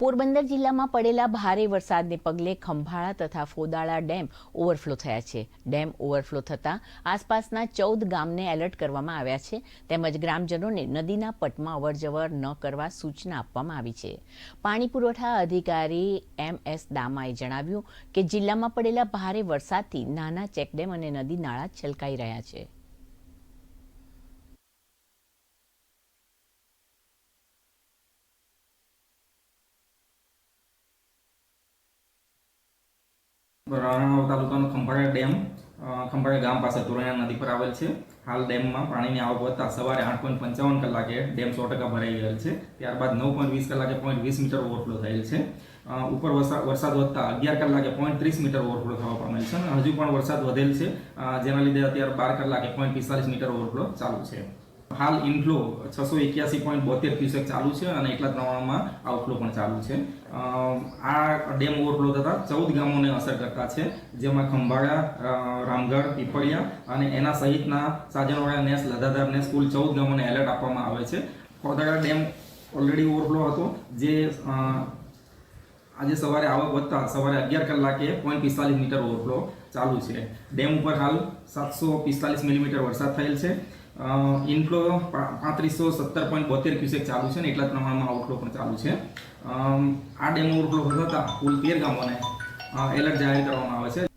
પોરબંદર જિલ્લામાં પડેલા ભારે વરસાદને પગલે ખંભાળા તથા ફોદાળા ડેમ ઓવરફ્લો થયા છે. ડેમ ઓવરફ્લો થતાં આસપાસના 14 ગામને એલર્ટ કરવામાં આવ્યા છે. તેમજ ગ્રામજનોને નદીના પટમાં અવરજવર ન કરવા સૂચના આપવામાં આવી છે. પાણી પુરવઠા અધિકારી MS દામાએ જણાવ્યું કે જિલ્લામાં પડેલા ભારે વરસાદથી નાના ચેકડેમ અને નદી નાળા છલકાઈ રહ્યા છે. રાણાવાવ તાલુકાનો ખંભાળા ડેમ ખંભાળા ગામ પાસે તોરણિયા નદી પર આવેલ છે. હાલ ડેમમાં પાણીની આવક વધતા સવારે 8:55 કલાકે ડેમ 100% ભરાઈ ગયેલ છે. ત્યારબાદ 9:20 કલાકે 0.20 મીટર ઓવરફ્લો થયેલ છે. ઉપર વરસાદ વધતા 11 કલાકે 0.30 મીટર ઓવરફ્લો થવા પામેલ છે અને હજુ પણ વરસાદ વધેલ છે, જેના લીધે અત્યારે 12 કલાકે 0.45 મીટર ઓવરફ્લો ચાલુ છે. હાલ ઇનફ્લો 681.72 ક્યુસેક ચાલુ છે અને એટલા પ્રમાણમાં આઉટફ્લો પણ ચાલુ છે. આ ડેમ ઓવરફ્લો થતાં 14 ગામોને અસર કરતા છે, જેમાં ખંભાળા, રામગઢ, પીપળિયા અને એના સહિતના સાજનવાડા, નેસ, લધાધાર, નેસ કુલ 14 ગામોને એલર્ટ આપવામાં આવે છે. ફોદાળા ડેમ ઓલરેડી ઓવરફ્લો હતો, જે આજે સવારે આવક વધતા સવારે 11 કલાકે 0.45 મીટર ઓવરફ્લો ચાલુ છે. ડેમ ઉપર હાલ 745 મિલીમીટર વરસાદ થયેલ છે. ઇનફ્લો 3570.72 ક્યુસેક ચાલુ છે ને એટલા જ પ્રમાણમાં આઉટફ્લો પણ ચાલુ છે. આ ડેમ ઓવરફ્લો થતાં કુલ 13 ગામોને એલર્ટ જાહેર કરવામાં આવે છે.